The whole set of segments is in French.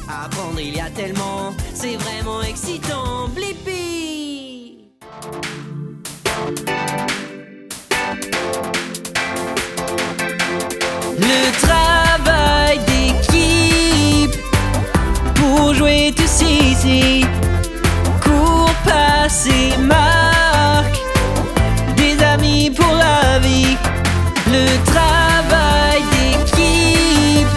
Apprendre il y a tellement, c'est vraiment excitant. Blippi. Le travail d'équipe pour jouer tous ici. Cours, passe et marque, des amis pour la vie. Le travail d'équipe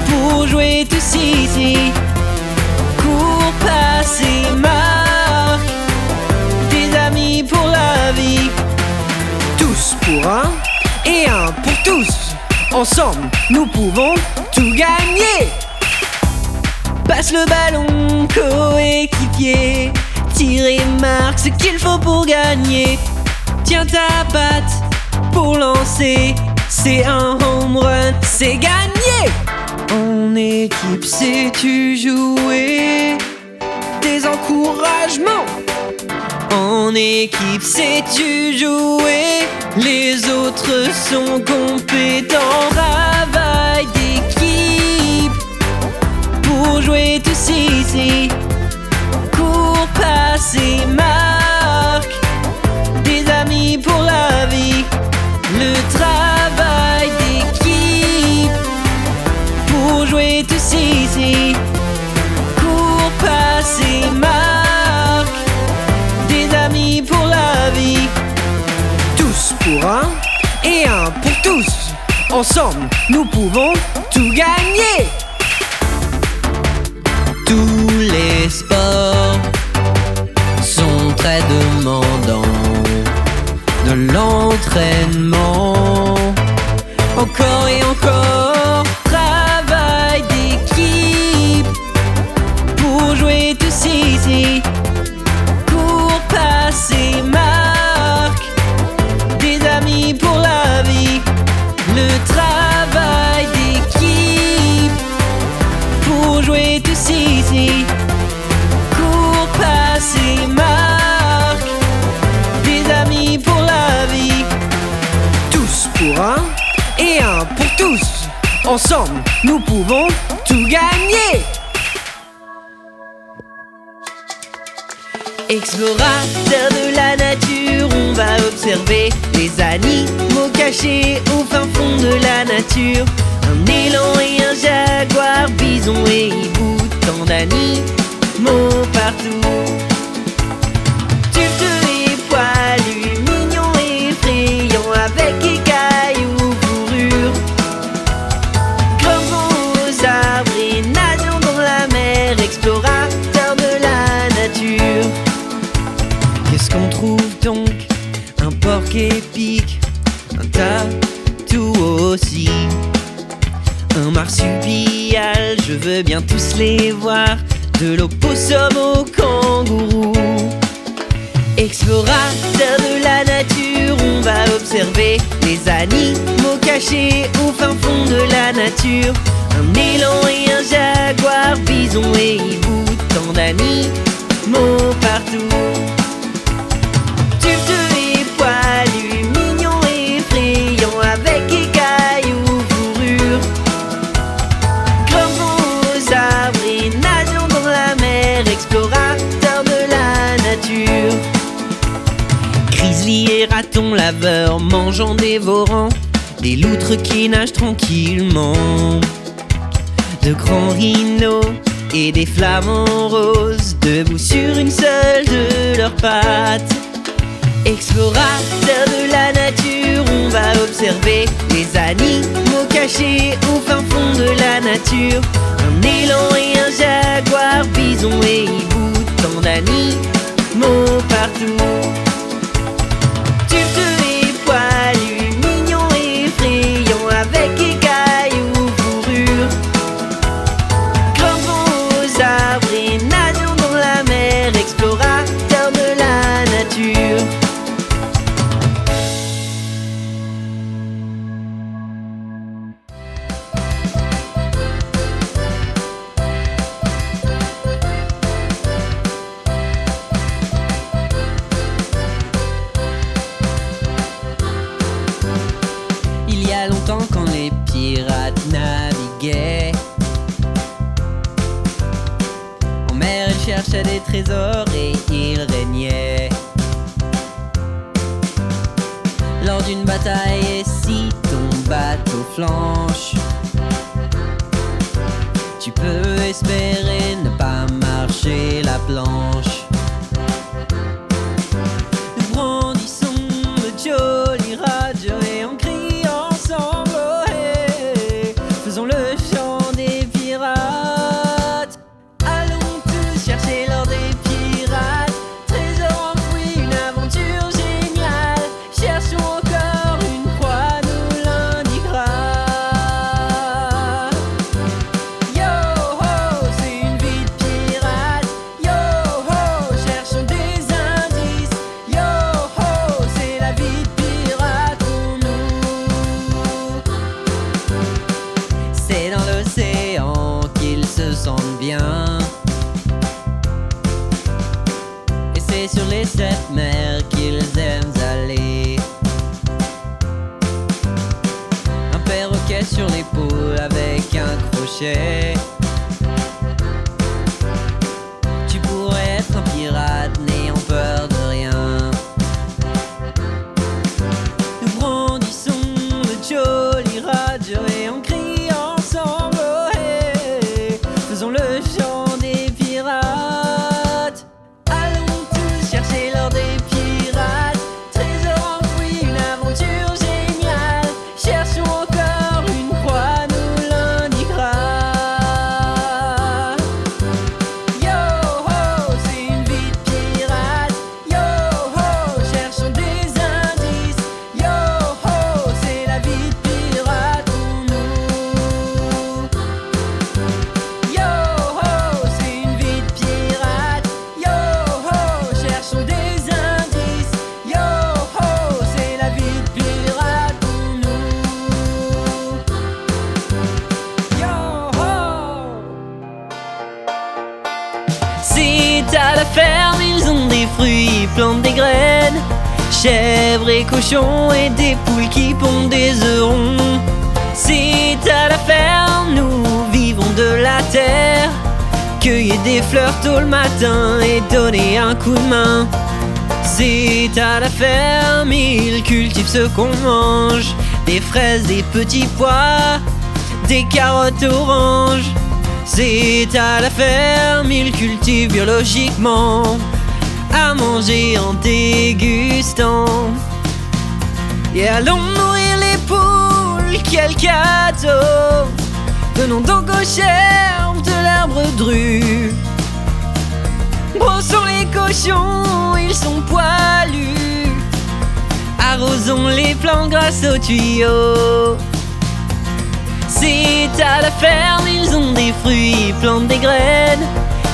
pour jouer tous ici. Cours, passe et marque, des amis pour la vie. Tous pour un et un pour tous. Ensemble, nous pouvons tout gagner. Passe le ballon, coéquipier. Tire et marque ce qu'il faut pour gagner. Tiens ta batte pour lancer. C'est un home run, c'est gagné. En équipe, sais-tu jouer? Des encouragements. En équipe, sais-tu jouer? Les autres sont compétents. Travail d'équipe pour jouer tous ici. Cours, passe et marque, des amis pour la vie. Le travail d'équipe pour jouer tous ici. Cours, passe et marque, des amis pour la vie. Tous pour un et un pour tous. Ensemble, nous pouvons tout gagner. Tous les sports sont très demandants. De l'entraînement, encore et encore. Travail d'équipe pour jouer tous ici. Cours, passe et marque, des amis pour la vie. Le travail d'équipe pour jouer tous ici. Cours, passe et marque, des amis pour la vie. Tous pour un et un pour tous. Ensemble, nous pouvons tout gagner. Explorateur de la nature, on va observer les animaux cachés au fin fond de la nature. Un élan et un jaguar, bison et hibou, tant d'animaux partout. Tufte et poilu, mignon et effrayant, avec écailles ou fourrure. Grimpant aux arbres et nageant dans la mer, explorateur de la nature. Qu'est-ce qu'on trouve donc? Un porc épic, un tatou aussi, un marsupial, je veux bien tous les voir, de l'opossum au kangourou. Explorateur de la nature, on va observer les animaux cachés au fin fond de la nature. Un élan et un jaguar, bison et hibou, tant d'animaux partout. Tufte et poilu, mignon et effrayant, avec écailles ou fourrure. Grimpant aux arbres et nageant dans la mer, explorateur de la nature. Grizzly et raton laveur, mangeant, dévorant, des loutres qui nagent tranquillement. De grands rhinos et des flamants roses, debout sur une seule de leurs pattes. Explorateur de la nature, on va observer les animaux cachés au fin fond de la nature. Un élan et un jaguar, bison et hibou, tant d'animaux partout. Tufte et poilu, mignon et effrayant, avec écailles ou fourrure. Grimpant aux arbres et nageant dans la mer, explorateur de la nature. cherchait des trésors et il régnait. Lors d'une bataille, et si ton bateau flanche, tu peux espérer ne pas marcher la planche. Nous brandissons le joli radio et on crie ensemble, oh hey, faisons le chant des pirates. Allons tous chercher l'or des pirates, trésor enfoui, une aventure géniale. Cherchons encore une croix, nous l'indiquera. Yo ho, c'est une vie de pirate. Yo ho, cherchons des indices. Yo ho, c'est la vie de pirate pour nous. C'est dans l'océan qu'ils se sentent bien, et c'est sur les 7 mers qu'ils aiment aller. Un perroquet sur l'épaule avec un crochet. Tu pourrais être un pirate n'ayant peur de rien. Nous brandissons le joli radio et on crie ensemble, oh hey, faisons le chant des pirates. Allons tous chercher l'or des pirates, trésor enfoui, une aventure géniale. Cherchons encore une croix, nous l'indiquera. Yo ho, c'est une vie de pirate. Yo ho, cherchons des indices. Yo ho, c'est la vie de pirate pour nous. Yo ho, c'est une vie de pirate. Yo ho, cherchons des indices. Yo ho, c'est la vie de pirate pour nous. Yo ho. C'est à la ferme, ils ont des fruits, ils plantent des graines. Chèvres et cochons et des poules qui pondent des œufs ronds. C'est à la ferme, nous vivons de la terre. Cueillir des fleurs tôt le matin et donner un coup de main. C'est à la ferme, ils cultivent ce qu'on mange. Des fraises, des petits pois, des carottes oranges. C'est à la ferme, ils cultivent biologiquement, à manger en dégustant. Et allons nourrir les poules, quel cadeau! Donnons donc aux chèvres de l'arbre dru. Brossons les cochons, ils sont poilus. Arrosons les plants grâce aux tuyaux. C'est à la ferme, ils ont des fruits, ils plantent des graines.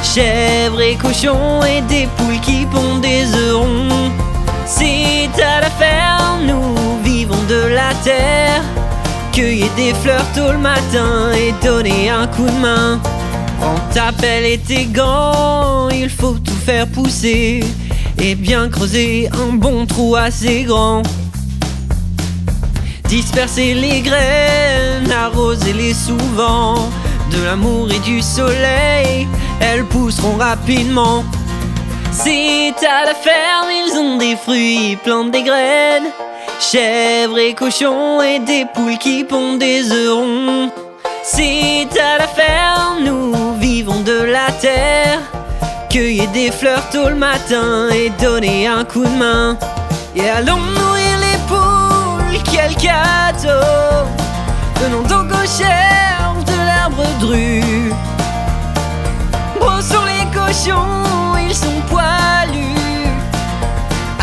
Chèvres et cochons et des poules qui pondent des œufs ronds. C'est à la ferme, nous vivons de la terre. Cueillir des fleurs tôt le matin et donner un coup de main. Prends ta pelle et tes gants, il faut tout faire pousser et bien creuser un bon trou assez grand. Disperser les graines, arroser-les souvent. De l'amour et du soleil, elles pousseront rapidement. C'est à la ferme, ils ont des fruits, ils plantent des graines. Chèvres et cochons et des poules qui pondent des œufs ronds. C'est à la ferme, nous vivons de la terre. Cueillir des fleurs tôt le matin et donner un coup de main. Et allons nourrir les poules, quel cadeau! Donnons donc aux chèvres de l'arbre dru. Brossons les cochons, ils sont poilus.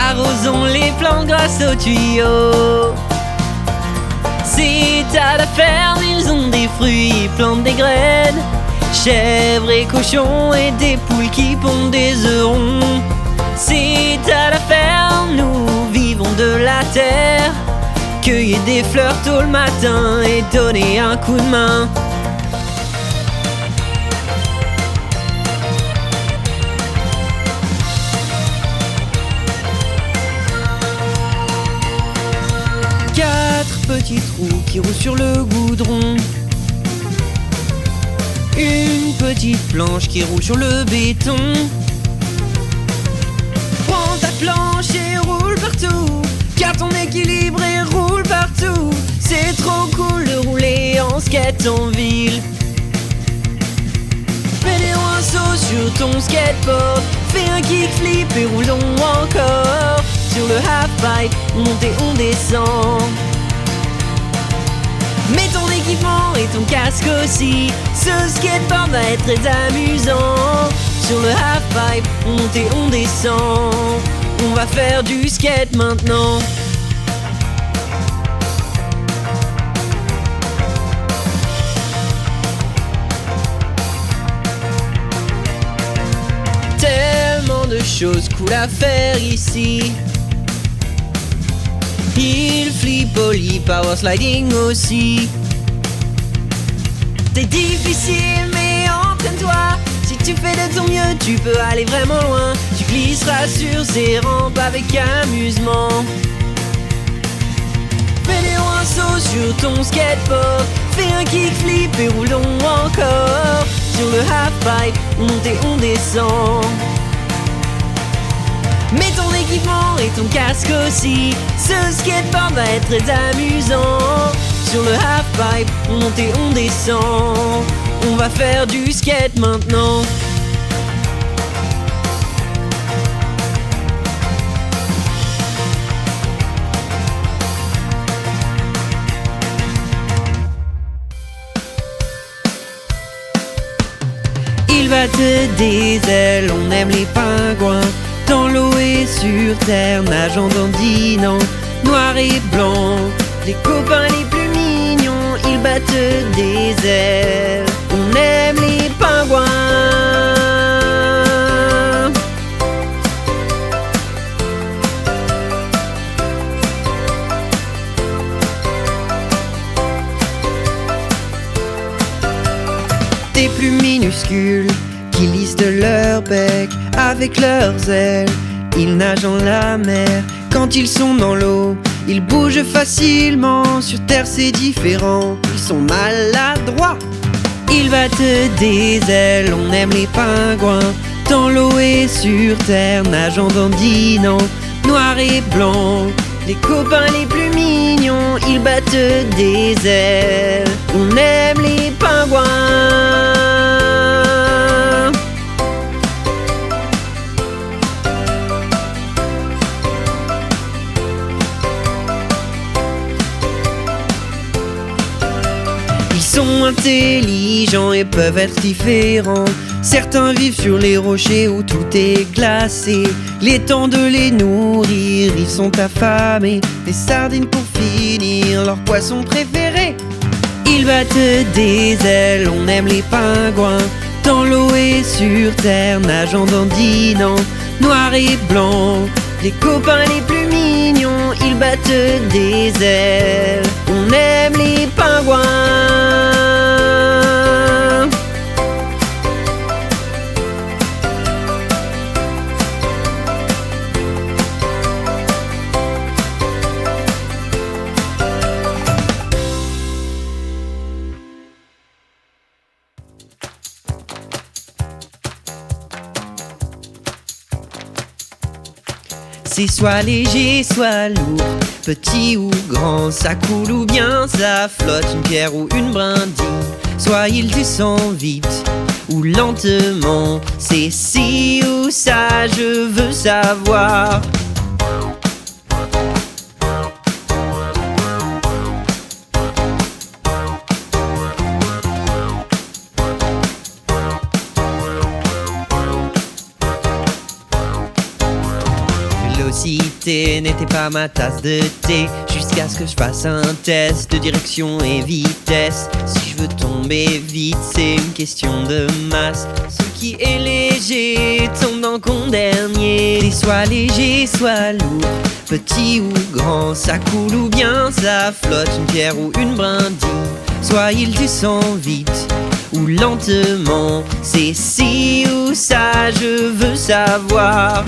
Arrosons les plants grâce aux tuyaux. C'est à la ferme, ils ont des fruits, ils plantent des graines. Chèvres et cochons et des poules qui pondent des œufs ronds. C'est à la ferme, nous vivons de la terre. Cueillir des fleurs tôt le matin et donner un coup de main. Quatre petits trous qui roulent sur le goudron. Une petite planche qui roule sur le béton. Prends ta planche et roule partout, car ton équilibre et roule partout. C'est trop cool de rouler en skate en ville. Fais des rinceaux sur ton skateboard, fais un kickflip et roulons encore. Sur le halfpipe, on monte et on descend. Mets ton équipement et ton casque aussi, ce skateboard va être très amusant. Sur le halfpipe, on monte et on descend. On va faire du skate maintenant. Tellement de choses cool à faire ici. Hill, flip, ollie, power sliding aussi. C'est difficile mais entraîne-toi. Si tu fais de ton mieux, tu peux aller vraiment loin. Tu glisseras sur ces rampes avec amusement. Fais des rinceaux sur ton skateboard, fais un kickflip et roulons encore. Sur le halfpipe, on monte et on descend. Mets ton équipement et ton casque aussi, ce skateboard va être très amusant. Sur le halfpipe, on monte et on descend. On va faire du skate maintenant. Ils battent des ailes, on aime les pingouins. Dans l'eau et sur terre, nageant, dandinant, noir et blanc, les copains les plus mignons, ils battent des ailes. On aime les pingouins. Des plus minuscules qui lissent de leur bec avec leurs ailes. Ils nagent dans la mer quand ils sont dans l'eau. Ils bougent facilement, sur terre c'est différent. Ils sont maladroits. Ils battent des ailes, on aime les pingouins. Dans l'eau et sur terre, nageant, dandinant, noir et blanc, les copains les plus mignons, ils battent des ailes. On aime les pingouins. Ils sont intelligents et peuvent être différents. Certains vivent sur les rochers où tout est glacé. Les temps de les nourrir, ils sont affamés. Les sardines pour finir, leur poisson préféré. Ils battent des ailes, on aime les pingouins. Dans l'eau et sur terre, nageant, dandinant, noir et blanc, les copains les plus mignons, ils battent des ailes. On aime les pingouins. C'est soit léger, soit lourd, petit ou grand, ça coule ou bien ça flotte, une pierre ou une brindille. Soit il descend vite ou lentement, c'est ci ou ça, je veux savoir. Vélocité n'était pas ma tasse de thé, jusqu'à ce que je fasse un test de direction et vitesse. Si je veux tomber vite, c'est une question de masse. Ce qui est léger tombe dans con dernier. C'est soit léger, soit lourd, petit ou grand, ça coule ou bien ça flotte, une pierre ou une brindille. Soit il descend vite ou lentement, c'est ci ou ça, je veux savoir.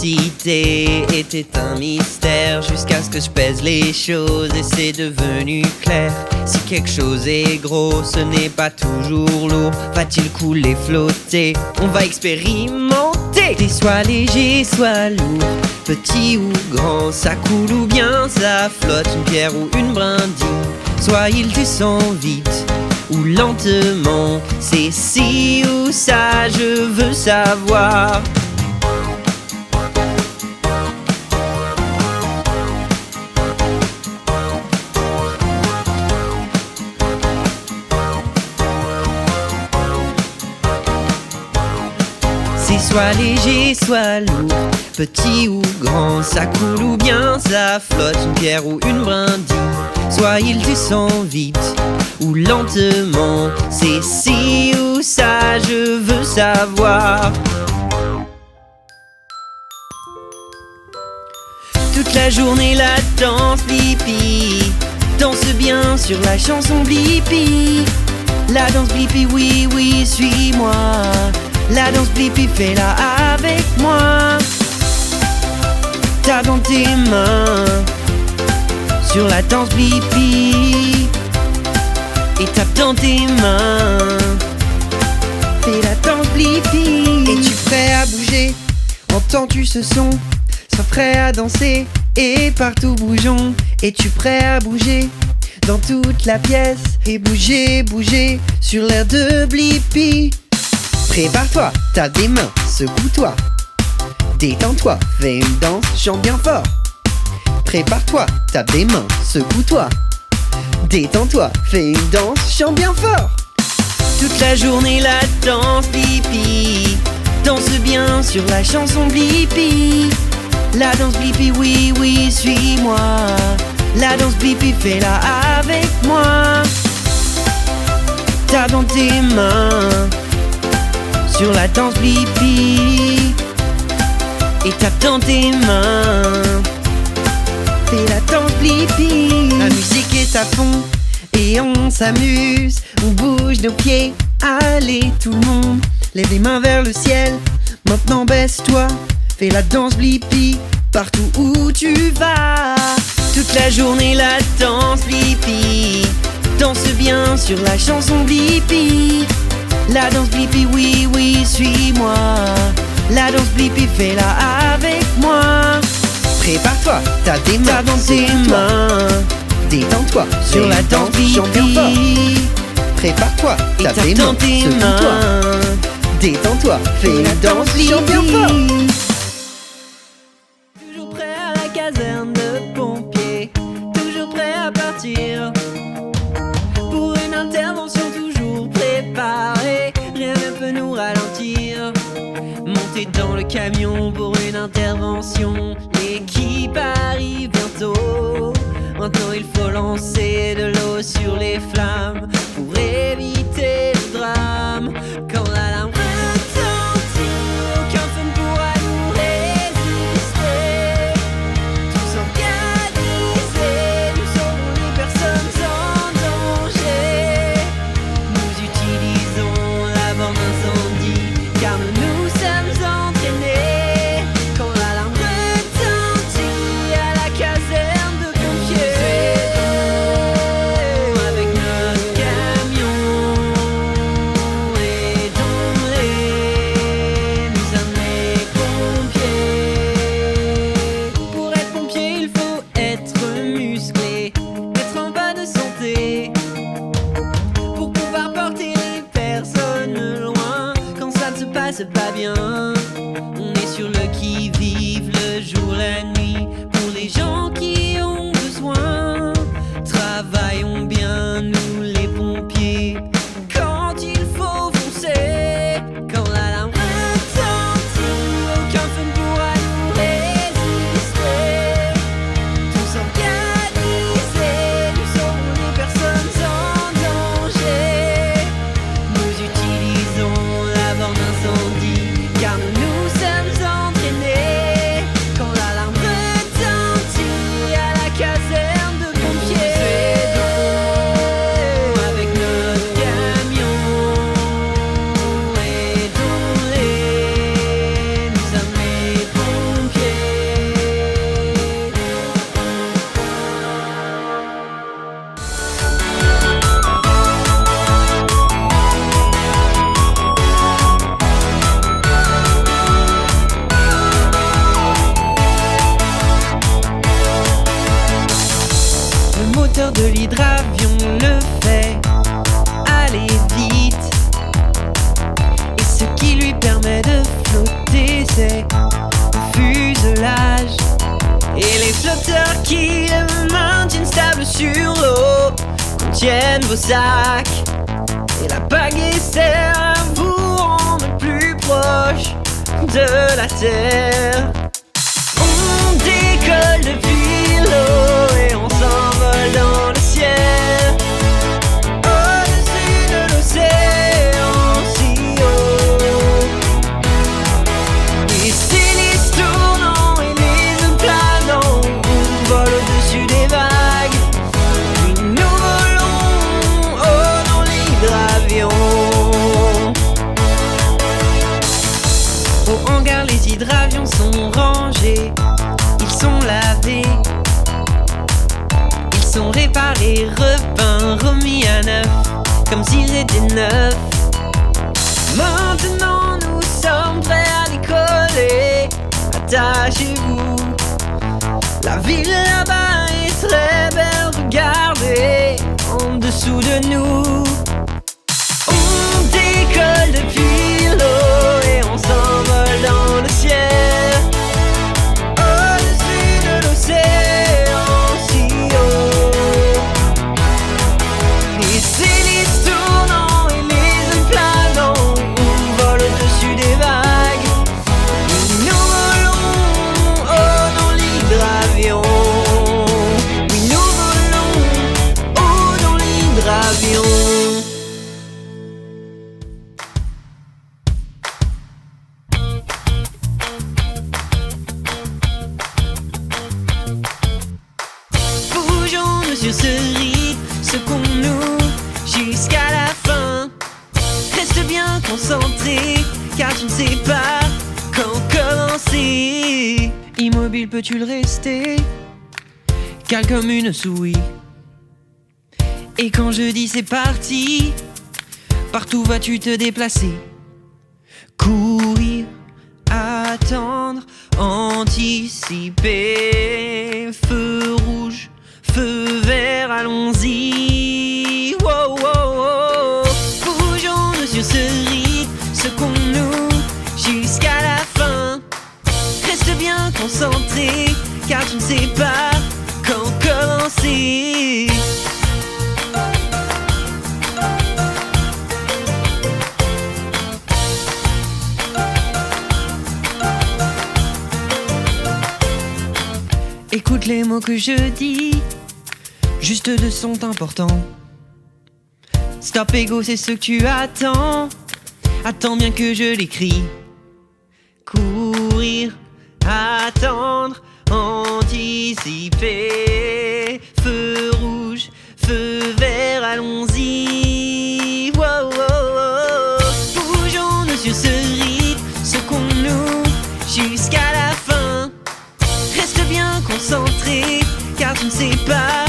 l'immensité était un mystère jusqu'à ce que je pèse les choses et c'est devenu clair. Si quelque chose est gros, ce n'est pas toujours lourd. Va-t-il couler, flotter? On va expérimenter. Et soit léger, soit lourd, petit ou grand, ça coule ou bien ça flotte, une pierre ou une brindille. Soit il descend vite ou lentement, c'est ci ou ça, je veux savoir. C'est soit léger, soit lourd, petit ou grand, ça coule ou bien ça flotte, une pierre ou une brindille. Soit il descend vite ou lentement, c'est ci ou ça, je veux savoir. Toute la journée la danse Blippi danse bien sur la chanson Blippi. La danse Blippi, oui, oui, suis-moi. La danse Blippi, fais-la avec moi. Tape dans tes mains sur la danse Blippi et tape dans tes mains. Fais la danse Blippi. Es-tu prêt à bouger? Entends-tu ce son? Sois prêt à danser et partout bougeons. Es-tu prêt à bouger dans toute la pièce et bouger, bouger sur l'air de Blippi? Prépare-toi, tape des mains, secoue-toi. Détends-toi, fais une danse, chante bien fort. Prépare-toi, tape des mains, secoue-toi. Détends-toi, fais une danse, chante bien fort. Toute la journée la danse Blippi danse bien sur la chanson Blippi. La danse Blippi, oui, oui, suis-moi. La danse Blippi, fais-la avec moi. Tape dans tes mains sur la danse Blippi et tape dans tes mains. Fais la danse Blippi. La musique est à fond et on s'amuse. On bouge nos pieds, allez tout le monde, lève les mains vers le ciel. Maintenant baisse-toi, fais la danse Blippi partout où tu vas. Toute la journée la danse Blippi danse bien sur la chanson Blippi. La danse Blippi, oui, oui, suis-moi. La danse Blippi, fais-la avec moi. Prépare-toi, tape des mains dans tes mains. Détends-toi sur la danse Blippi. Prépare-toi, tape des mains, secoue-toi. Détends-toi, fais la danse Blippi. Toujours prêt à la caserne de pompiers, toujours prêt à partir pour une intervention toujours préparée. Rien ne peut nous ralentir. Monter dans le camion pour une intervention. L'équipe arrive bientôt. Maintenant il faut lancer de l'eau sur les flammes pour éviter le drame. Quand l'alarme retentit, aucun feu ne pourra nous résister. Tous organisés, nous saurons les personnes en danger. Nous utilisons la borne incendie car nous sommes entraînés. Quand l'alarme retentit à la caserne de pompiers, avec notre camion, aidons-les, nous sommes les pompiers. Pour être pompier, il faut être musclé, être en bonne santé, pour pouvoir porter les personnes loin quand ça ne se passe pas bien. On est sur le qui-vive le jour, la nuit, pour les gens qui ont besoin. Travaillons bien, nous les pompiers, quand il faut foncer. Quand l'alarme retentit, aucun feu ne pourra nous résister. Tous organisés, nous saurons les personnes en danger. Nous utilisons la borne incendie car nous sommes entraînés. Quand l'alarme retentit de l'hydravion le fait aller vite. Et ce qui lui permet de flotter, c'est le fuselage. Et les flotteurs qui le maintiennent stable sur l'eau contiennent vos sacs. Et la pagaie sert à vous rendre plus proche de la terre. On décolle depuis l'eau et on s'envole dans le ciel, au-dessus de l'océan si haut. Et c'est les tournants et les hommes planants, on vole au-dessus des vagues. Puis nous volons haut dans l'hydravion. Au hangar, les hydravions sont rangés, ils sont lavés, ils sont réparés, repeints, remis à neuf, comme s'ils étaient neufs. Maintenant nous sommes prêts à décoller, attachez-vous. La ville là-bas est très belle, regardez en dessous de nous. On décolle depuis l'eau et on s'envole dans le ciel, au-dessus de l'océan si haut. Et c'est les tournants et les hommes planants, on vole au-dessus des vagues. Et nous volons haut dans l'hydravion. Oui, nous volons haut dans l'hydravion. Bougeons-nous sur ce rythme, secouons-nous jusqu'à la fin. Reste bien concentré, car tu ne sais pas quand commencer. Immobile peux-tu le rester, calme comme une souris. Et quand je dis c'est parti, partout vas-tu te déplacer. Courir, attendre, anticiper. Feu rouge, feu vert, allons-y. Wow, wow, wow. Bougeons-nous sur ce rythme, secouons-nous jusqu'à la fin. Reste bien concentré, car tu ne sais pas quand commencer. Écoute les mots que je dis, juste deux sont importants. Stop ego, c'est ce que tu attends. Attends bien que je l'écris. Courir, attendre, anticiper. Feu rouge, feu vert, allons-y. Wow, wow, wow. Bougeons-nous sur ce rythme, secouons-nous jusqu'à la fin. Reste bien concentré, car tu ne sais pas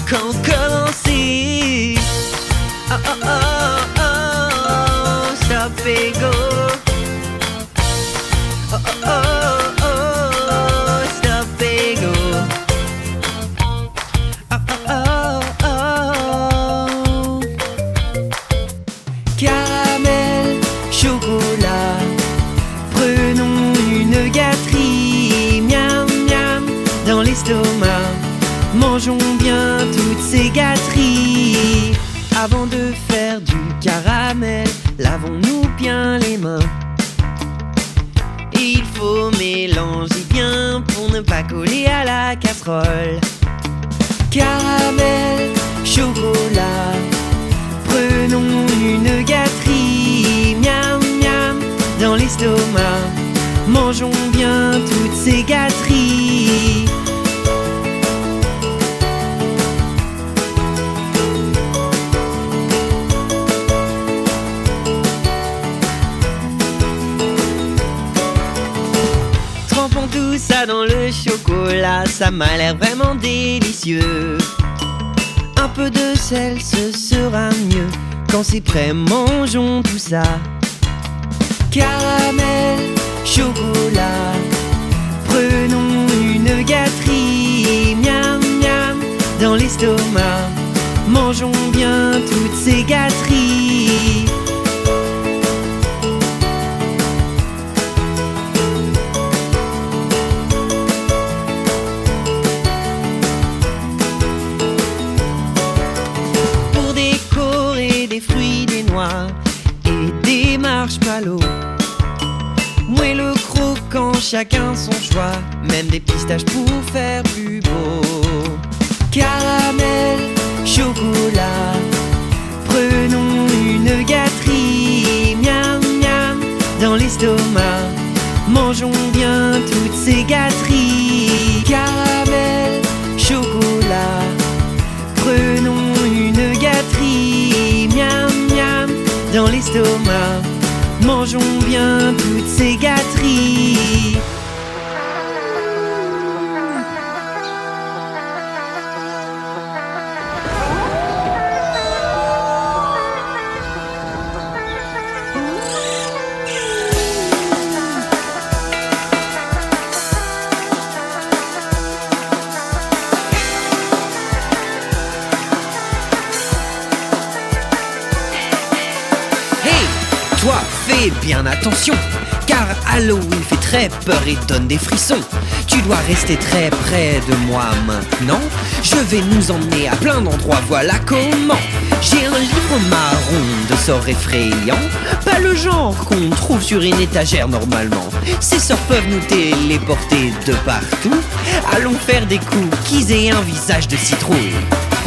quand commencer. Oh oh oh oh, stop ego. Oh oh oh oh, stop ego. Oh oh oh oh. Caramel, chocolat, prenons une gâterie. Miam miam dans l'estomac, mangeons bien toutes ces gâteries. Avant de faire du caramel, lavons-nous bien les mains. Il faut mélanger bien pour ne pas coller à la casserole. Caramel, chocolat, prenons une gâterie. Miam miam dans l'estomac, mangeons bien toutes ces gâteries. Trempons tout ça dans le chocolat, ça m'a l'air vraiment délicieux. Un peu de sel, ce sera mieux. Quand c'est prêt, mangeons tout ça. Caramel, chocolat, prenons une gâterie. Miam miam dans l'estomac, toutes ces gâteries. Pour décorer des fruits, des noix et des marshmallows, moelleux, croquant, chacun son choix, même des pistaches pour faire plus beau. Caramel, chocolat, prenons une gâterie, miam miam, dans l'estomac, mangeons bien toutes ces gâteries. Caramel, chocolat, prenons une gâterie, miam miam, dans l'estomac, mangeons bien toutes ces gâteries. Toi, fais bien attention, car Halloween fait très peur et donne des frissons. Tu dois rester très près de moi maintenant. Je vais nous emmener à plein d'endroits, voilà comment. J'ai un livre marron de sorts effrayants, pas le genre qu'on trouve sur une étagère normalement. Ces sorts peuvent nous téléporter de partout. Allons faire des cookies et un visage de citrouille.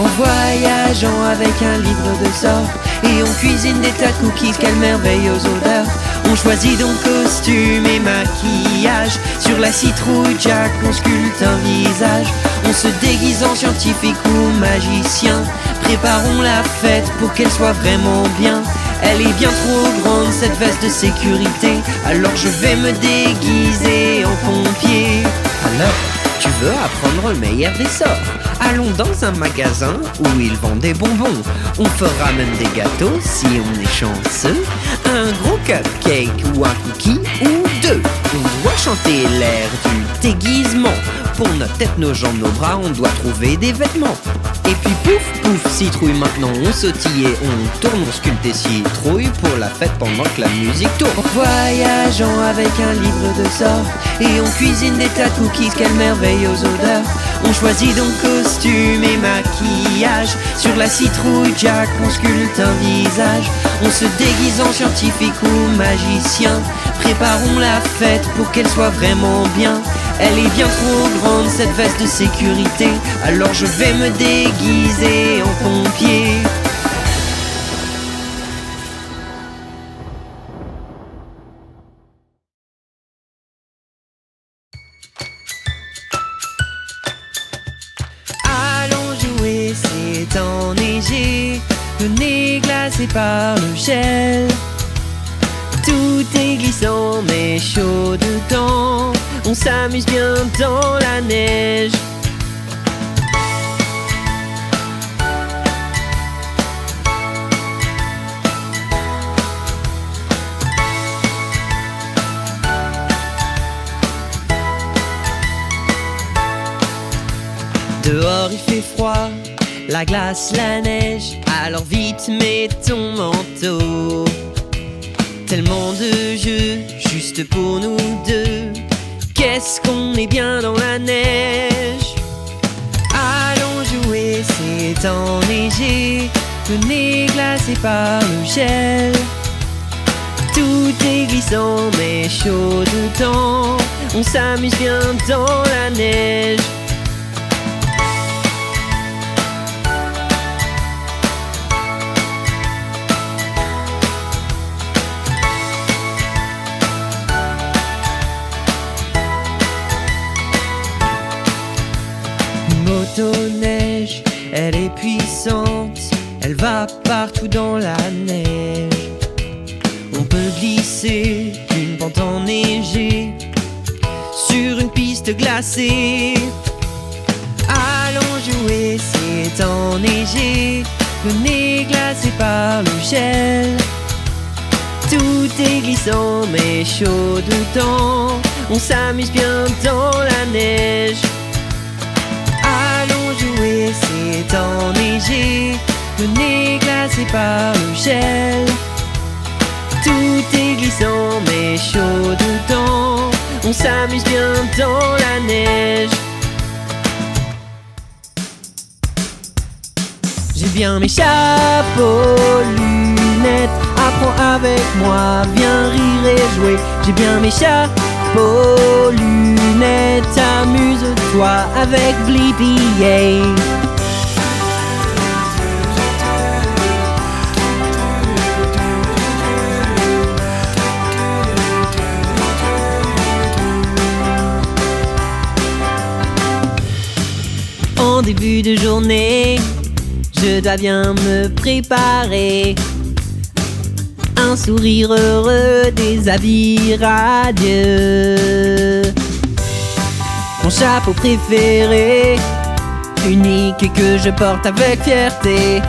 En voyageant avec un livre de sorts, et on cuisine des tas de cookies, quelle merveille aux odeurs. On choisit donc costume et maquillage. Sur la citrouille Jack on sculpte un visage. On se déguise en scientifique ou magicien. Préparons la fête pour qu'elle soit vraiment bien. Elle est bien trop grande cette veste de sécurité, alors je vais me déguiser en pompier. Alors, tu veux apprendre le meilleur des sorts? Allons dans un magasin où ils vendent des bonbons. On fera même des gâteaux si on est chanceux. Un gros cupcake ou un cookie ou deux. On doit chanter l'air du déguisement. Pour notre tête, nos jambes, nos bras, on doit trouver des vêtements. Et puis pouf, pouf, citrouille, maintenant on sautille et on tourne, on sculpte des citrouilles pour la fête pendant que la musique tourne. Voyageant avec un livre de sorts, et on cuisine des tas de cookies, quelle merveille aux odeurs. On choisit donc costume et maquillage. Sur la citrouille Jack on sculpte un visage. On se déguise en scientifique ou magicien. Préparons la fête pour qu'elle soit vraiment bien. Elle est bien trop grande cette veste de sécurité, alors je vais me déguiser en pompier. Allons jouer, c'est enneigé, le nez glacé par le gel. Tout est glissant mais chaud dedans. On s'amuse bien dans la neige. Dehors il fait froid, la glace, la neige. Alors vite mets ton manteau. Tellement de jeux, juste pour nous deux. Qu'est-ce qu'on est bien dans la neige. Allons jouer, c'est enneigé, le nez glacé par le gel. Tout est glissant mais chaud dedans. On s'amuse bien dans la neige. Motoneige, elle est puissante, elle va partout dans la neige. On peut glisser une pente enneigée sur une piste glacée. Allons jouer, c'est enneigé, le nez glacé par le gel. Tout est glissant mais chaud dedans. On s'amuse bien dans la neige. Allons jouer, c'est enneigé, le nez glacé bercé par le gel. Tout est glissant mais chaud dedans. On s'amuse bien dans la neige. J'ai bien mes chapeaux, lunettes. Apprends avec moi, viens rire et jouer. J'ai bien mes chapeaux, lunettes. Amuse-toi avec Blippi, yeah. En début de journée, je dois bien me préparer. Un sourire heureux, des habits radieux. Mon chapeau préféré, unique que je porte avec fierté.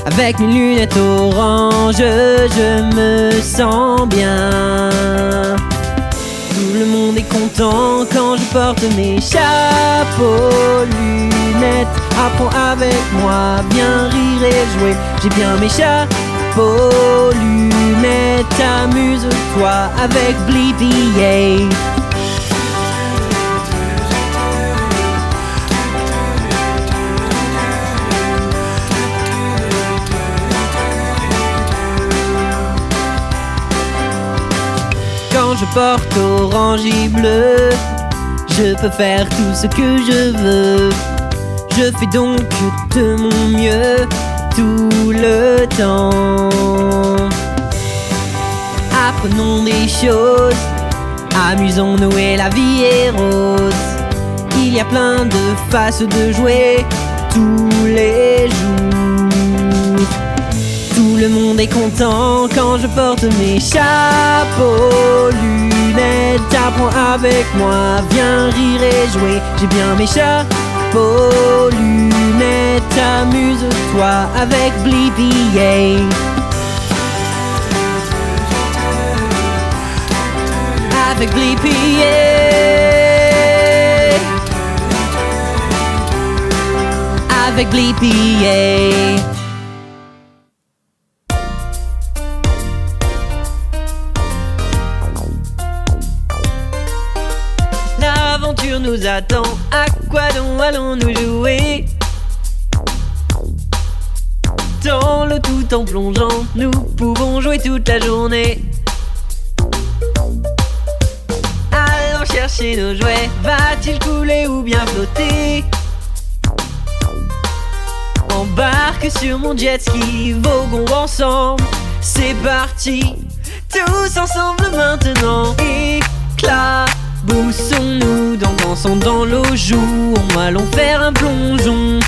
Avec mes lunettes orange, je me sens bien. Tout le monde est content quand je porte mes chapeaux, lunettes. Apprends avec moi, viens rire et jouer. J'ai bien mes chapeaux, lunettes. Amuse-toi avec Blippi, yeah. Quand je porte orange et bleu, je peux faire tout ce que je veux. Je fais donc de mon mieux tout le temps. Apprenons des choses, amusons-nous et la vie est rose. Il y a plein de faces de jouer tous les jours. Tout le monde est content quand je porte mes chapeaux, lunettes. Apprends avec moi, viens rire et jouer. J'ai bien mes chapeaux, lunettes. Amuse-toi avec Blippi, yeah. Avec Blippi, yeah. Avec Blippi, yeah. L'aventure nous attend, à quoi donc allons-nous jouer? Dans l'eau tout en plongeant, nous pouvons jouer toute la journée. Allons chercher nos jouets, va-t-il couler ou bien flotter? Embarque sur mon jet ski, voguons ensemble, c'est parti. Tous ensemble maintenant, éclaboussons-nous, dansons dans l'eau, jouons, allons faire un plongeon.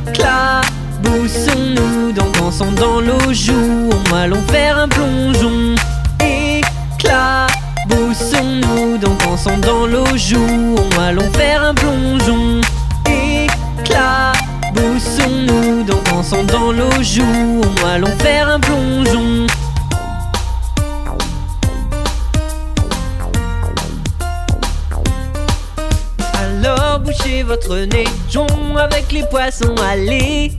Éclaboussons-nous, dansons dans l'eau, jouons, allons faire un plongeon. Éclaboussons-nous, dansons dans l'eau, jouons, allons faire un plongeon. Éclaboussons-nous, dansons dans l'eau, jouons, allons faire un plongeon. Alors bouchez votre nez, jouons avec les poissons, allez.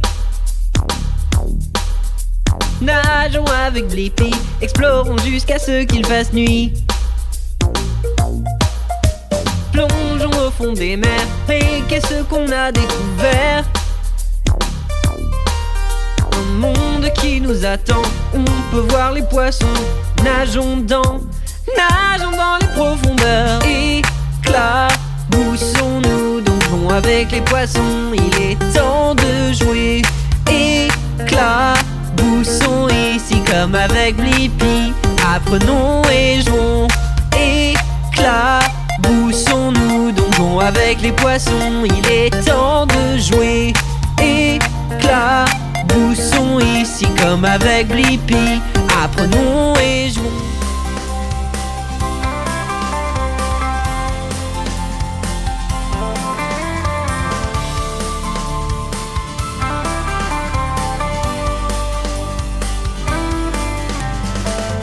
Nageons avec Blippi, explorons jusqu'à ce qu'il fasse nuit. Plongeons au fond des mers, et qu'est-ce qu'on a découvert? Un monde qui nous attend, on peut voir les poissons. Nageons dans les profondeurs. Éclaboussons-nous, donc jouons avec les poissons. Il est temps de jouer. Éclaboussons ici comme avec Blippi. Apprenons et jouons. Éclaboussons-nous, donc jouons avec les poissons. Il est temps de jouer. Éclaboussons ici comme avec Blippi. Apprenons et jouons.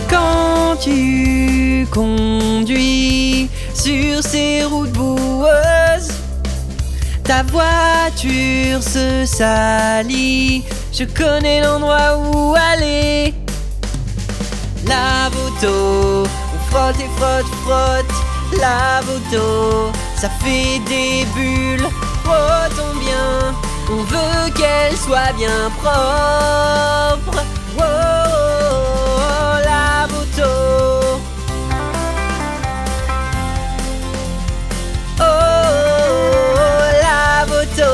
Quand tu conduis sur ces routes boueuses, ta voiture se salit je connais l'endroit où aller. Lave-auto, on frotte et frotte, frotte. Lave-auto, ça fait des bulles. Frottons bien, on veut qu'elle soit bien propre. Oh, lave-auto. Oh, lave-auto.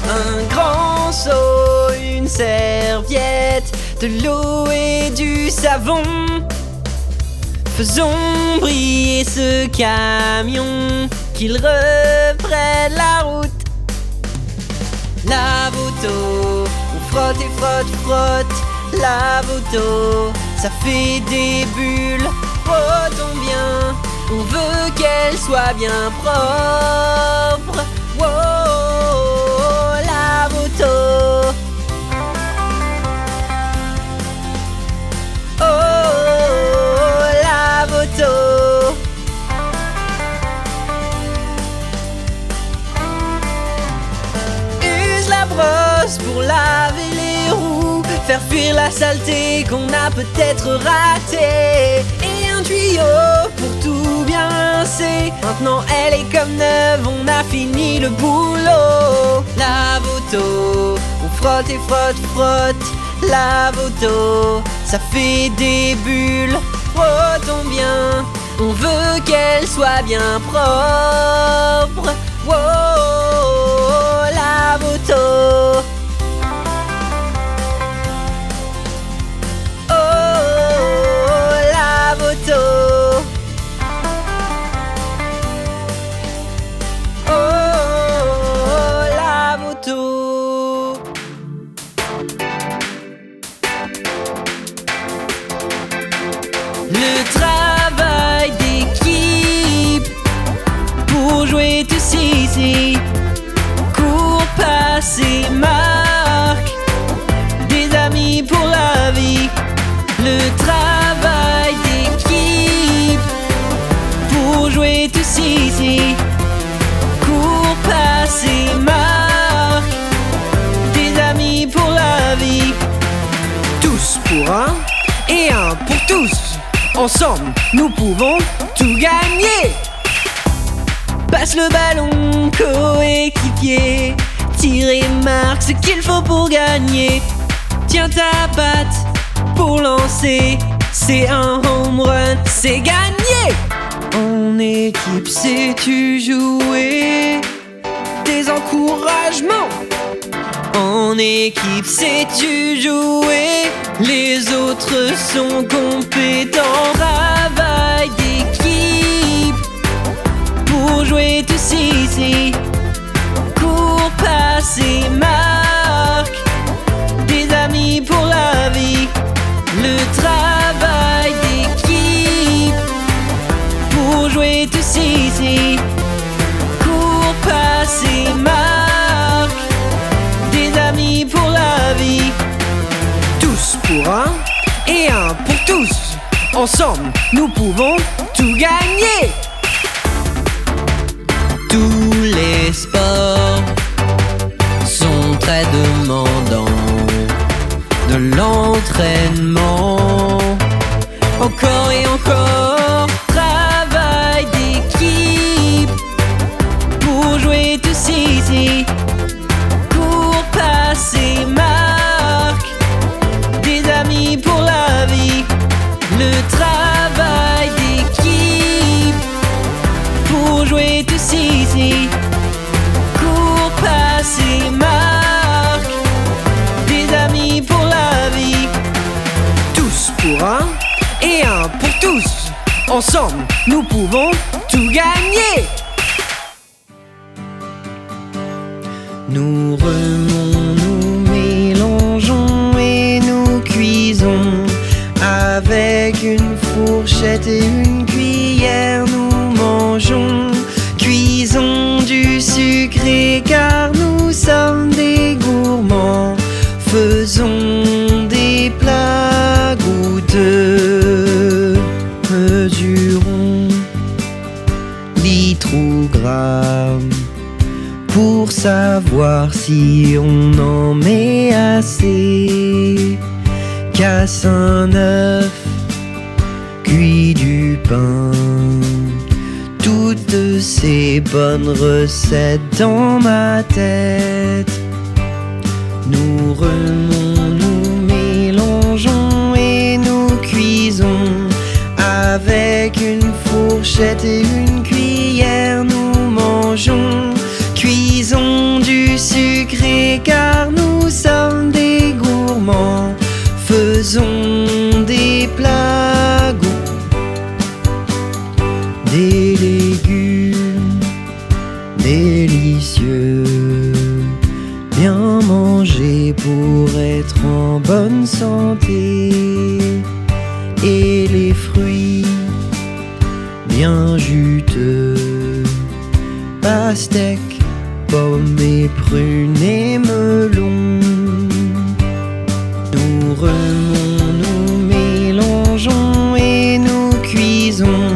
Un grand seau, une serviette, de l'eau et du savon. Faisons briller ce camion, qu'il reprenne la route. Lave-auto, on frotte et frotte, frotte. Lave-auto, ça fait des bulles. Frottons bien, on veut qu'elle soit bien propre. Wow, lave-auto. Oh, lave-auto. Use la brosse pour laver les roues, faire fuir la saleté qu'on a peut-être ratée, et un tuyau pour tout bien rincer. Maintenant elle est comme neuve, on a fini le boulot. Lave-auto, on frotte et frotte, frotte. Lave-auto, ça fait des bulles. Frottons bien, on veut qu'elle soit bien propre. Wow, lave-auto. Oh, lave-auto. Oh, lave-auto. Le travail d'équipe pour jouer tous ici. Cours, passer, marque, des amis pour la vie. Le travail d'équipe pour jouer tous ici. Cours, passer, marque, des amis pour la vie. Tous pour un et un pour tous. Ensemble, nous pouvons tout gagner. Passe le ballon, coéquipier. Tire et marque ce qu'il faut pour gagner. Tiens ta patte pour lancer. C'est un home run, c'est gagné. En équipe, sais-tu jouer? Des encouragements. En équipe, sais-tu jouer? Les autres sont compétents. Travail d'équipe pour jouer tous ici. Cours, passer, marque, des amis pour la vie. Le travail d'équipe pour jouer tous ici. Cours, passer, marque, des amis pour la vie. Tous pour un et un pour tous. Ensemble, nous pouvons tout gagner. Tous les sports sont très demandants. De l'entraînement, encore et encore. Travail d'équipe pour jouer tous ici. Cours, passer, marque, des amis pour la vie. Le travail d'équipe pour jouer tous ici. Cours, passer, marque, des amis pour la vie. Tous pour un et un pour tous. Ensemble, nous pouvons tout gagner. Nous remons, nous mélangeons et nous cuisons. Avec une fourchette et une cuillère, nous mangeons. Cuisons du sucré car nous sommes des gourmands. Faisons des plats goûteux. Mesurons litres ou grammes. savoir si on en met assez. Casse un œuf, cuis du pain, toutes ces bonnes recettes dans ma tête. Nous remons, nous mélangeons et nous cuisons. Avec une fourchette et une cuillère, nous mangeons. Cuisons du sucré car nous sommes des gourmands. Faisons des plats goût, des légumes délicieux. Bien manger pour être en bonne santé. Et les fruits bien juteux, pastèques, pommes et prunes et melons. Nous remons, nous mélangeons et nous cuisons.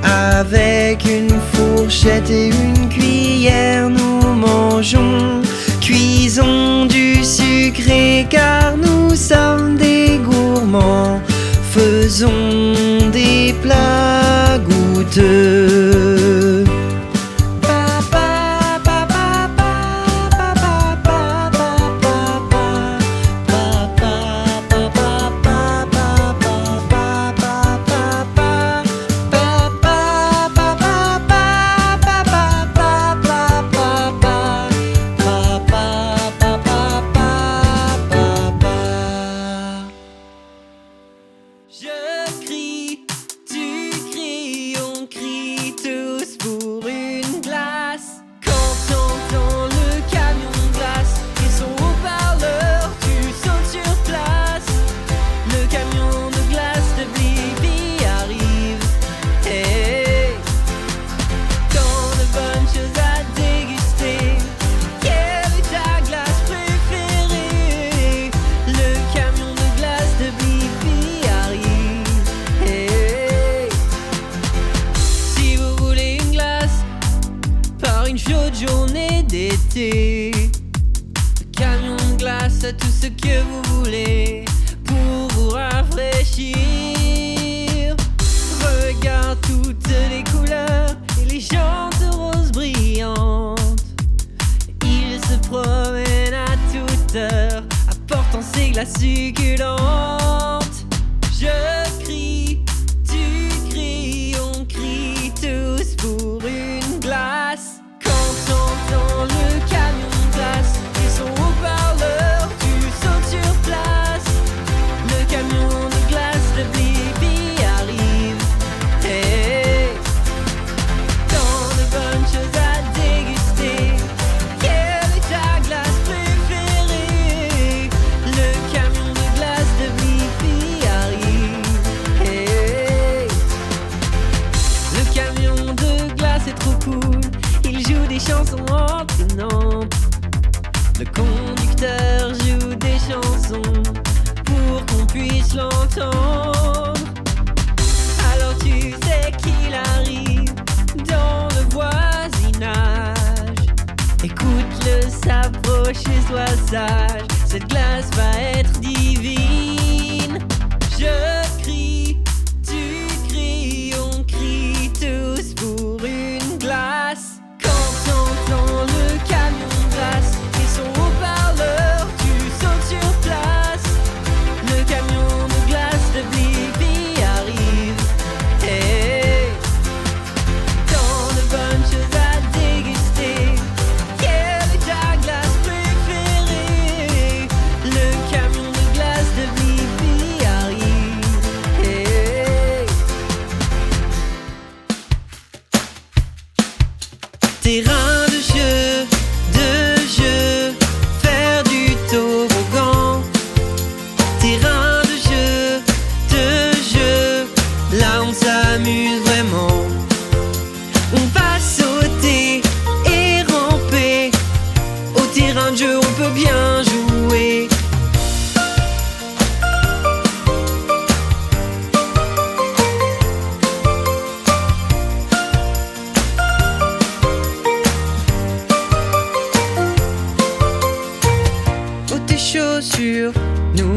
Avec une fourchette et une cuillère, nous mangeons. Cuisons du sucré car nous sommes des gourmands. Faisons des plats goûteux. Je crie, tu cries, on crie tous pour une glace. Quand t'entends le camion de glace et son haut-parleur, tu sautes sur place. Le camion de glace de Blippi arrive. Hey, tant de bonnes choses à déguster. Quelle est ta glace préférée? Le camion de glace de Blippi arrive. Hey. Si vous voulez une glace par une chaude journée d'été, le camion de glace a tout ce que vous voulez pour vous rafraîchir. Regarde toutes les couleurs et les jantes roses brillantes. Il se promène à toute heure, apportant ses glaces succulentes. Je crie, tu cries, on crie tous pour une glace. Quand t'entends le camion de glace et son haut-parleur, tu sautes sur place. Le camion de glace de Blippi arrive. Hey, tant de bonnes choses à déguster. Quelle est ta glace préférée? Le camion de glace de Blippi arrive. Hey. Le camion de glace est trop cool. Il joue des chansons entraînantes. Le conducteur joue des chansons pour qu'on puisse l'entendre. Alors tu sais qu'il arrive dans le voisinage. Écoute-le s'approcher, sois sage. Cette glace va être divine. Je crie, tu cries, on crie tous pour une glace. Quand t'entends le camion de glace et son haut-parleur, tu sautes sur place. Le camion de glace de Blippi arrive. Hey, tant de bonnes choses à déguster. Quelle est ta glace préférée? Le camion de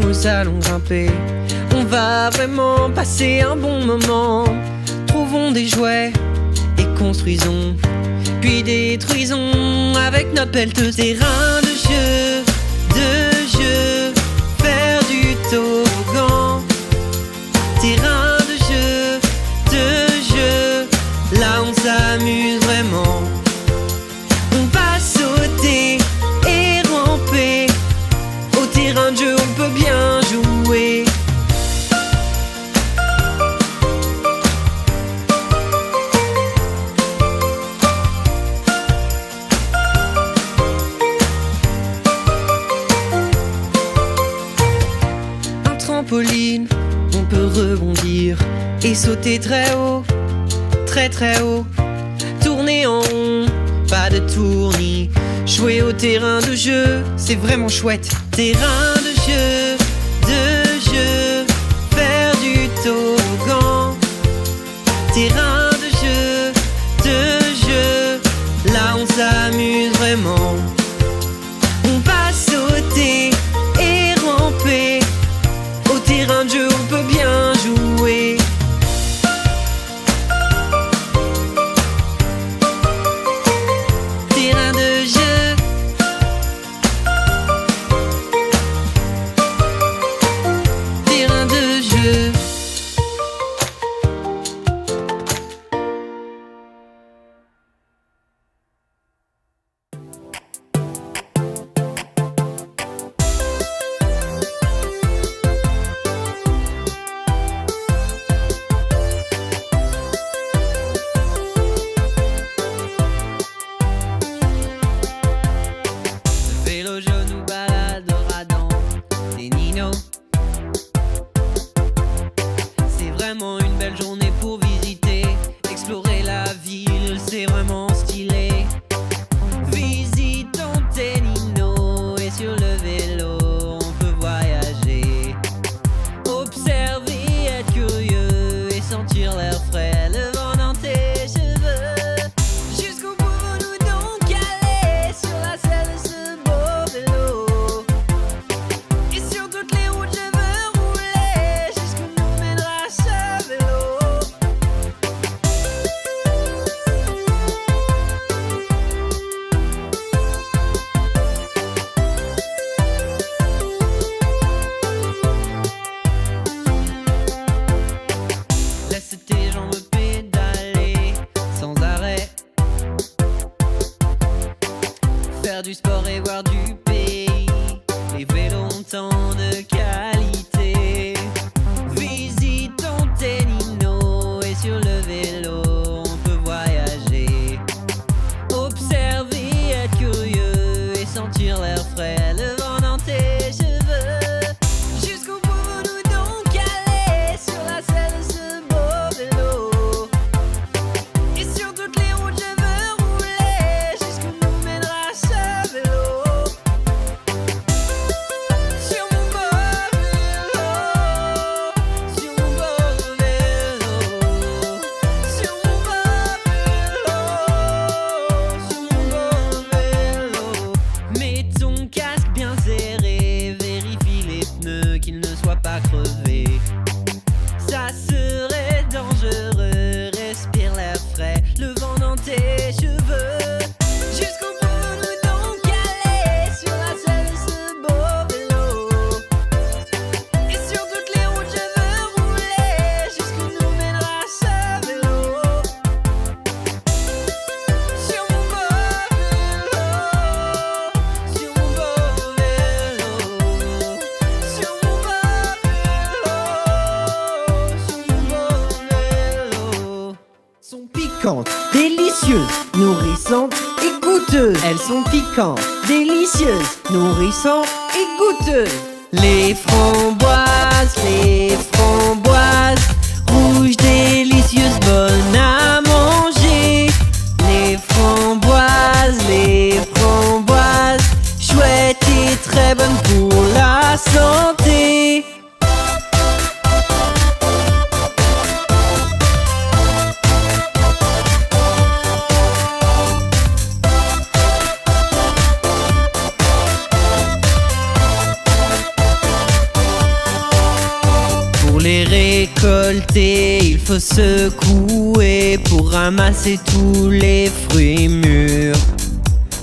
nous allons grimper. On va vraiment passer un bon moment. Trouvons des jouets et construisons, puis détruisons avec notre pelleteuse. Terrain de jeu, faire du toboggan. Terrain de jeu, là on s'amuse vraiment. On va sauter et ramper. Au terrain de jeu on peut bien jouer. Trampoline, on peut rebondir et sauter très haut, très très haut. Tourner en rond, pas de tournis. Jouer au terrain de jeu, c'est vraiment chouette. Terrain de jeu, faire du toboggan. Terrain de jeu, là on s'amuse vraiment. On va sauter et ramper. Au terrain de jeu, on peut bien jouer. Terrain de jeu. Terrain de jeu. Vélo jaune nous baladera dans des ninos. C'est vraiment une belle journée pour visiter, explorer la ville, c'est vraiment stylé. Visitons tes ninos et sur le vélo on peut voyager. Observer, être curieux et sentir l'air frais, le vent dans tes cheveux. Jusqu'où pouvons-nous donc aller sur la selle de ce beau vélo? Et sur toutes les routes je veux rouler, jusqu'où nous mènera ce vélo? Laisse tes jambes pédaler sans arrêt. Faire du sport et voir du pays. Les vélos ont tant de qualité. Visitons tes ninos et sur le vélo on peut voyager. Observer, être curieux et sentir l'air frais, le vent dans tes cheveux. Jusqu'où pouvons-nous donc aller sur la selle de ce beau vélo? Et sur toutes les routes je veux rouler, jusqu'où nous mènera ce vélo? Sur mon beau vélo, sur mon beau vélo, sur mon beau vélo, sur mon beau vélo. Mets ton casque bien serré, vérifie les pneus qu'ils ne soient pas crevés. Ça serait dangereux, respire l'air frais, le vent dans tes cheveux. Jusqu'où pouvons-nous donc aller sur la selle de ce beau vélo? Et sur toutes les routes je veux rouler, jusqu'où nous mènera ce vélo? Sur mon beau vélo, sur mon beau vélo, sur mon beau vélo, sur mon beau vélo. Sont piquantes, délicieuses, nourrissantes et goûteuses. Elles sont piquantes, délicieuses, nourrissantes et goûteuses. Les framboises, rouges, délicieuses, bonnes à manger. Les framboises, chouettes et très bonnes pour la santé. les récolter, il faut secouer pour ramasser tous les fruits mûrs.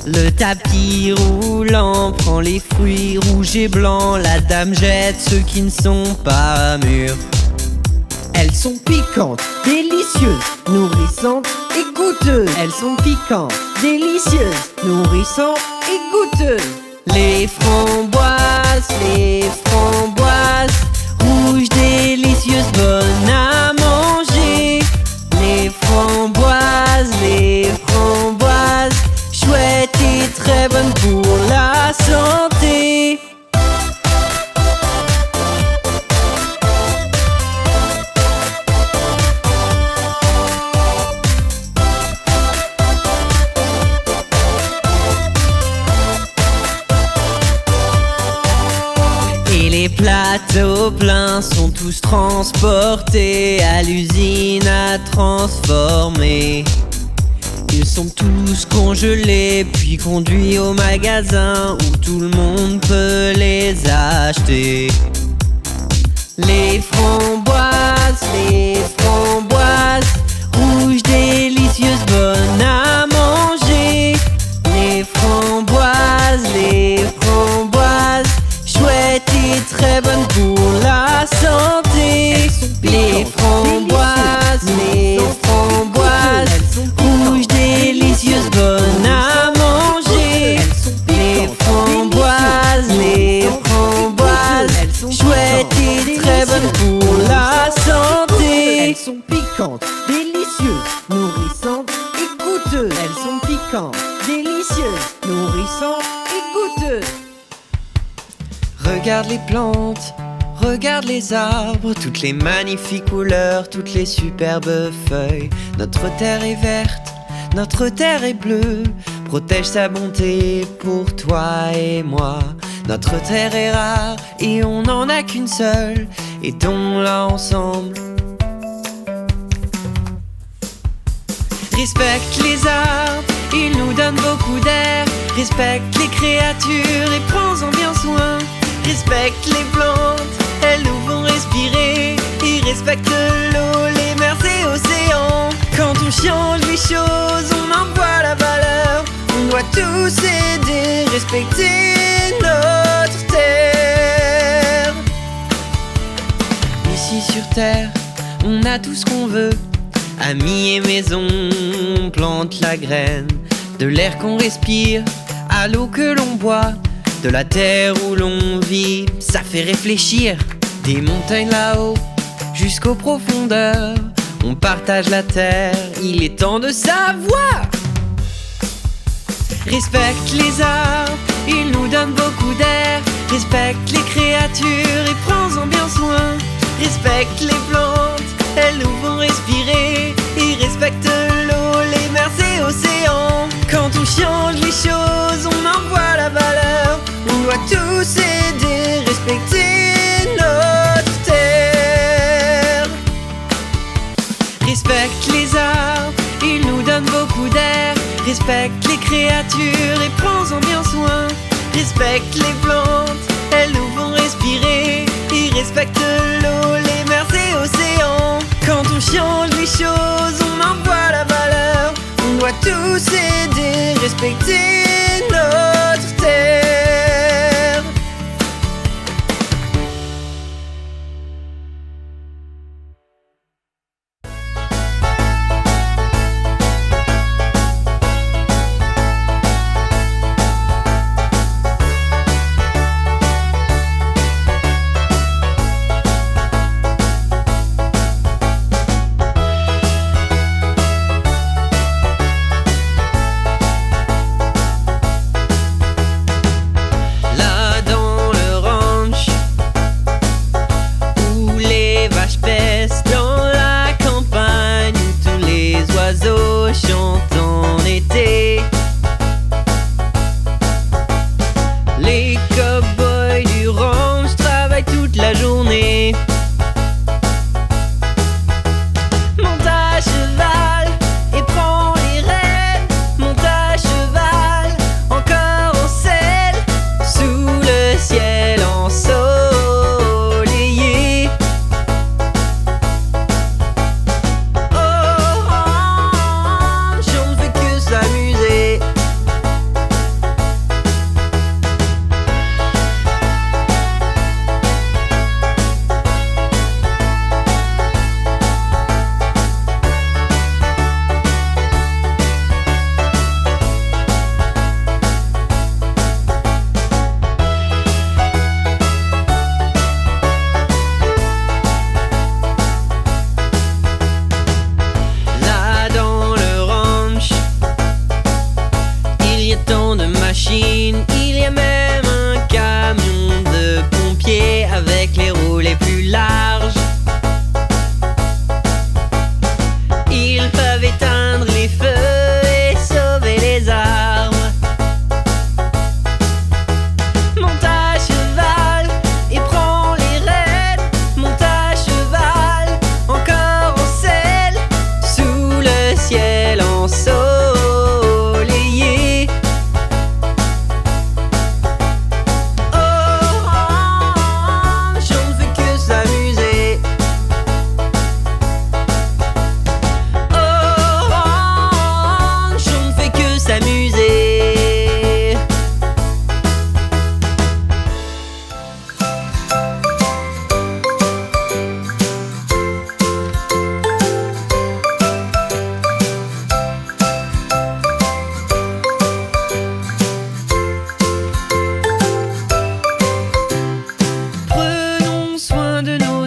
Le tapis roulant prend les fruits rouges et blancs, la dame jette ceux qui ne sont pas mûrs. Elles sont piquantes, délicieuses, nourrissantes et goûteuses. Elles sont piquantes, délicieuses, nourrissantes et goûteuses. Les framboises, rouges, délicieuses, bonnes à manger. Les framboises, chouettes et très bonnes pour la santé. Les plateaux pleins sont tous transportés à l'usine à transformer. Ils sont tous congelés puis conduits au magasin où tout le monde peut les acheter. Les framboises, rouges, délicieuses, bonnes à manger. Les framboises, chouettes et très bonnes pour la santé. Les framboises, rouges, délicieuses, bonnes à manger. Les framboises, chouettes et très bonnes pour la santé. Elles sont piquantes, délicieuses, nourrissantes et goûteuses. Elles sont piquantes, délicieuses, nourrissantes et goûteuses. Regarde les plantes, regarde les arbres, toutes les magnifiques couleurs, toutes les superbes feuilles. Notre terre est verte, notre terre est bleue, protège sa bonté pour toi et moi. Notre terre est rare et on n'en a qu'une seule, aidons-la ensemble. Respecte les arbres, ils nous donnent beaucoup d'air. Respecte les créatures et prends-en bien soin. Respecte les plantes, elles nous font respirer. Et respecte l'eau, les mers et océans. Quand on change les choses, on en voit la valeur. On doit tous aider, respecter notre terre. Ici sur terre, on a tout ce qu'on veut. Amis et maison, on plante la graine. De l'air qu'on respire, à l'eau que l'on boit. De la terre où l'on vit, ça fait réfléchir. Des montagnes là-haut, jusqu'aux profondeurs. On partage la terre, il est temps de savoir. Respecte les arbres, ils nous donnent beaucoup d'air. Respecte les créatures et prends-en bien soin. Respecte les plantes, elles nous font respirer. Et respecte l'eau, les mers et océans. Quand on change les choses, on en voit la valeur. On doit tous aider, respecter notre terre. Respecte les arbres, ils nous donnent beaucoup d'air. Respecte les créatures et prends-en bien soin. Respecte les plantes, elles nous font respirer. Et respecte l'eau, les mers et océans. Quand on change les choses, on en voit la valeur. On doit tous aider, respecter notre terre.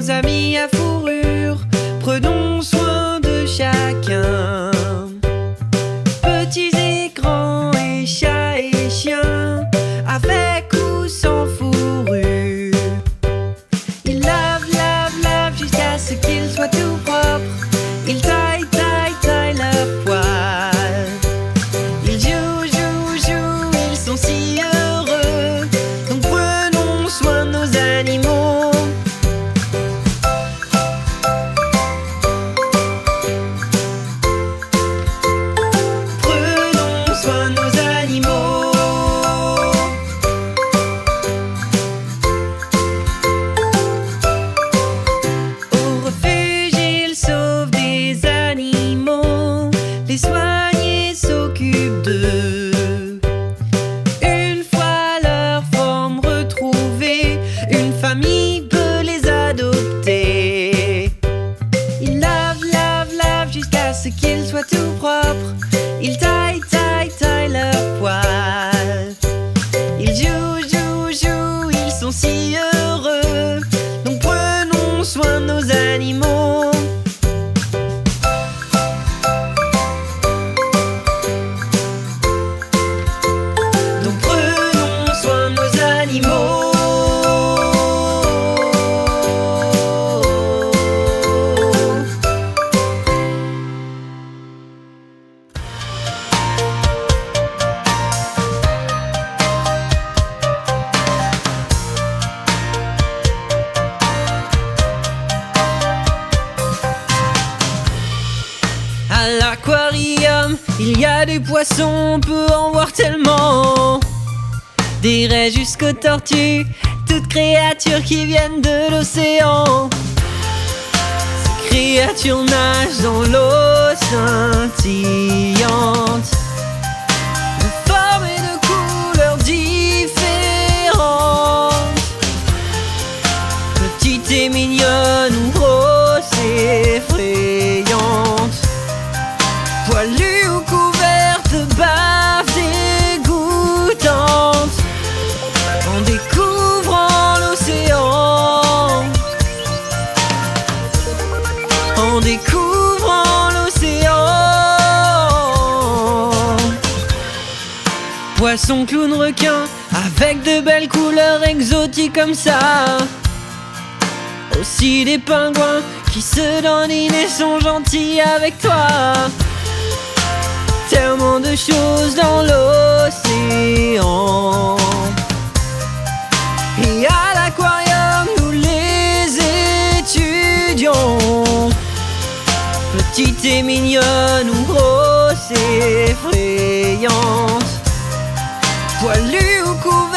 nos amis à fourrure, prenons soin de chacun. Petits et grands et chats et chiens, avec ou sans fourrure. Ils lavent, lavent, lavent jusqu'à ce qu'ils soient tout propres. Ils taillent, taillent, taillent leur poil. Ils jouent, jouent, jouent, ils sont si heureux. Donc prenons soin de nos animaux. Prenons soin de nos animaux. Au refuge, ils sauvent des animaux, les soignent et s'occupent d'eux. Une fois leur forme retrouvée, une famille peut les adopter. Ils lavent, lavent, lavent jusqu'à ce qu'ils soient tout propres. Ils taillent, taillent, taillent leur poil. Ils jouent, jouent, jouent, ils sont si heureux. Donc prenons soin de nos animaux. Donc prenons soin de nos animaux. À l'aquarium, il y a des poissons, on peut en voir tellement. Des raies jusqu'aux tortues, toutes créatures qui viennent de l'océan. Ces créatures nagent dans l'eau scintillante, de formes et de couleurs différentes. Petite et mignonne ou grosse et effrayante, poilue ou couverte de bave dégoûtante. En découvrant l'océan, en découvrant l'océan. Poisson, clown, requin, avec de belles couleurs exotiques comme ça. Aussi des pingouins qui se dandinent et sont gentils avec toi. Tellement de choses dans l'océan. Et à l'aquarium, nous les étudions. Petite et mignonne ou grosse et effrayante, poilue ou couverte